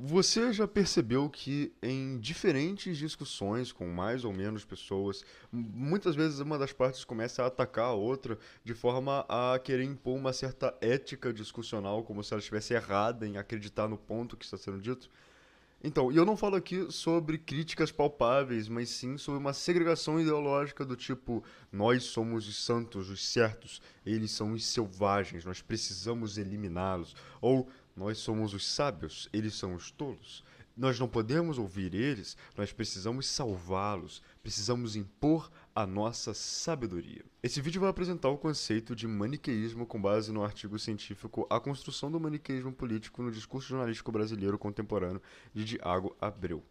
Você já percebeu que em diferentes discussões com mais ou menos pessoas, muitas vezes uma das partes começa a atacar a outra de forma a querer impor uma certa ética discussional, como se ela estivesse errada em acreditar no ponto que está sendo dito? Então, e eu não falo aqui sobre críticas palpáveis, mas sim sobre uma segregação ideológica do tipo: nós somos os santos, os certos, eles são os selvagens, nós precisamos eliminá-los. Ou nós somos os sábios, eles são os tolos. Nós não podemos ouvir eles, nós precisamos salvá-los, precisamos impor a nossa sabedoria. Esse vídeo vai apresentar o conceito de maniqueísmo com base no artigo científico A Construção do Maniqueísmo Político no Discurso Jornalístico Brasileiro Contemporâneo, de Diago Abreu.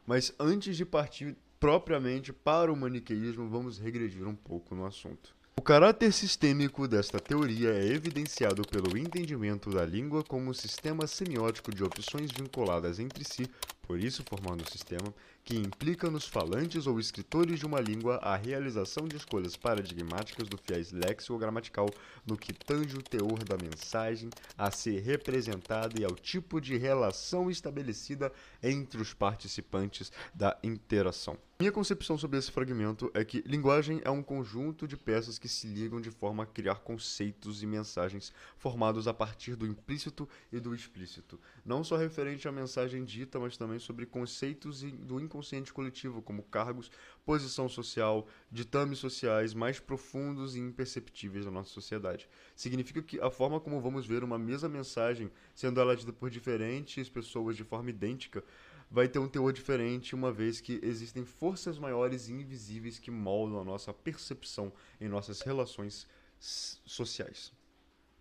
Mas antes de partir propriamente para o maniqueísmo, vamos regredir um pouco no assunto. O caráter sistêmico desta teoria é evidenciado pelo entendimento da língua como um sistema semiótico de opções vinculadas entre si, por isso formando um sistema, que implica nos falantes ou escritores de uma língua a realização de escolhas paradigmáticas do viés léxico-gramatical no que tange o teor da mensagem a ser representada e ao tipo de relação estabelecida entre os participantes da interação. Minha concepção sobre esse fragmento é que linguagem é um conjunto de peças que se ligam de forma a criar conceitos e mensagens formados a partir do implícito e do explícito, não só referente à mensagem dita, mas também sobre conceitos do inconsciente coletivo, como cargos, posição social, ditames sociais mais profundos e imperceptíveis da nossa sociedade. Significa que a forma como vamos ver uma mesma mensagem, sendo ela dita por diferentes pessoas de forma idêntica, vai ter um teor diferente, uma vez que existem forças maiores e invisíveis que moldam a nossa percepção em nossas relações sociais.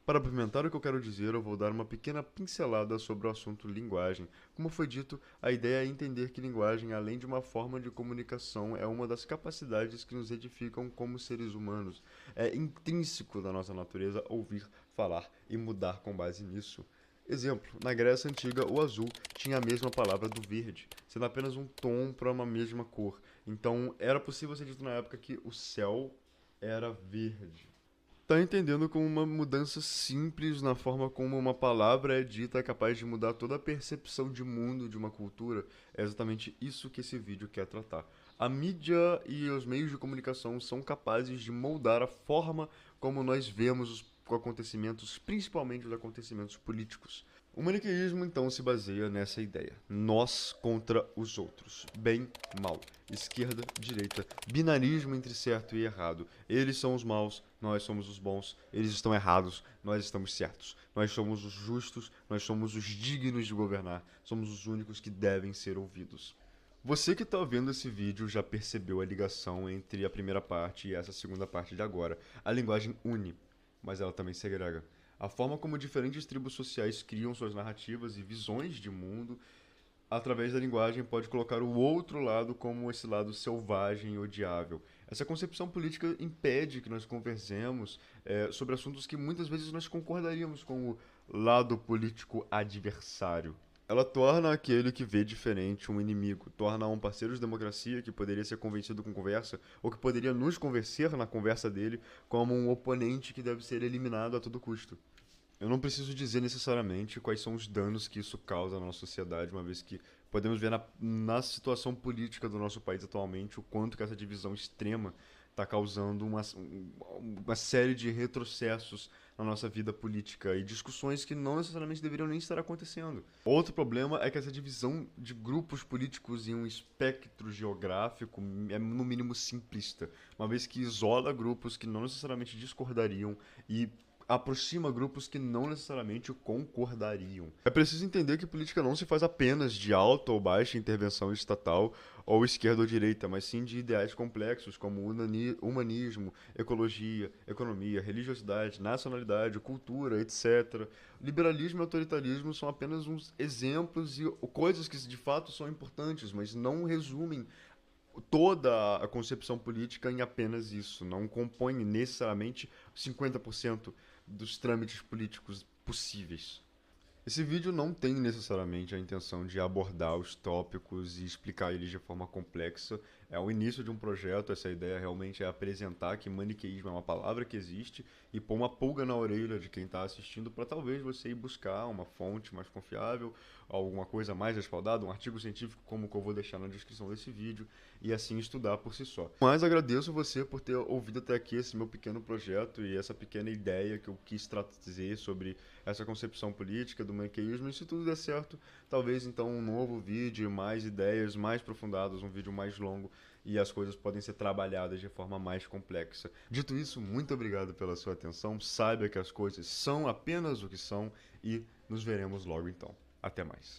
Para apimentar o que eu quero dizer, eu vou dar uma pequena pincelada sobre o assunto linguagem. Como foi dito, a ideia é entender que linguagem, além de uma forma de comunicação, é uma das capacidades que nos edificam como seres humanos. É intrínseco da nossa natureza ouvir, falar e mudar com base nisso. Exemplo, na Grécia Antiga, o azul tinha a mesma palavra do verde, sendo apenas um tom para uma mesma cor. Então, era possível ser dito na época que o céu era verde. Tá entendendo como uma mudança simples na forma como uma palavra é dita é capaz de mudar toda a percepção de mundo de uma cultura? É exatamente isso que esse vídeo quer tratar. A mídia e os meios de comunicação são capazes de moldar a forma como nós vemos os acontecimentos, principalmente os acontecimentos políticos. O maniqueísmo então se baseia nessa ideia: nós contra os outros, bem, mal, esquerda, direita, binarismo entre certo e errado. Eles são os maus, nós somos os bons, eles estão errados, nós estamos certos. Nós somos os justos, nós somos os dignos de governar, somos os únicos que devem ser ouvidos. Você que está vendo esse vídeo já percebeu a ligação entre a primeira parte e essa segunda parte de agora. A linguagem une, mas ela também segrega. A forma como diferentes tribos sociais criam suas narrativas e visões de mundo através da linguagem pode colocar o outro lado como esse lado selvagem e odiável. Essa concepção política impede que nós conversemos sobre assuntos que muitas vezes nós concordaríamos com o lado político adversário. Ela torna aquele que vê diferente um inimigo, torna um parceiro de democracia que poderia ser convencido com conversa, ou que poderia nos convencer na conversa dele, como um oponente que deve ser eliminado a todo custo. Eu não preciso dizer necessariamente quais são os danos que isso causa na nossa sociedade, uma vez que podemos ver na situação política do nosso país atualmente o quanto que essa divisão extrema está causando uma série de retrocessos na nossa vida política e discussões que não necessariamente deveriam nem estar acontecendo. Outro problema é que essa divisão de grupos políticos em um espectro geográfico é no mínimo simplista, uma vez que isola grupos que não necessariamente discordariam e aproxima grupos que não necessariamente concordariam. É preciso entender que política não se faz apenas de alta ou baixa intervenção estatal ou esquerda ou direita, mas sim de ideais complexos como humanismo, ecologia, economia, religiosidade, nacionalidade, cultura, etc. Liberalismo e autoritarismo são apenas uns exemplos e coisas que de fato são importantes, mas não resumem toda a concepção política em apenas isso, não compõe necessariamente 50% dos trâmites políticos possíveis. Esse vídeo não tem necessariamente a intenção de abordar os tópicos e explicar eles de forma complexa. É o início de um projeto, essa ideia realmente é apresentar que maniqueísmo é uma palavra que existe e pôr uma pulga na orelha de quem está assistindo para talvez você ir buscar uma fonte mais confiável, alguma coisa mais respaldada, um artigo científico como o que eu vou deixar na descrição desse vídeo e assim estudar por si só. Mas agradeço você por ter ouvido até aqui esse meu pequeno projeto e essa pequena ideia que eu quis trazer sobre essa concepção política do maniqueísmo. E se tudo der certo, talvez então um novo vídeo, mais ideias mais aprofundadas, um vídeo mais longo e as coisas podem ser trabalhadas de forma mais complexa. Dito isso, muito obrigado pela sua atenção. Saiba que as coisas são apenas o que são e nos veremos logo então. Até mais.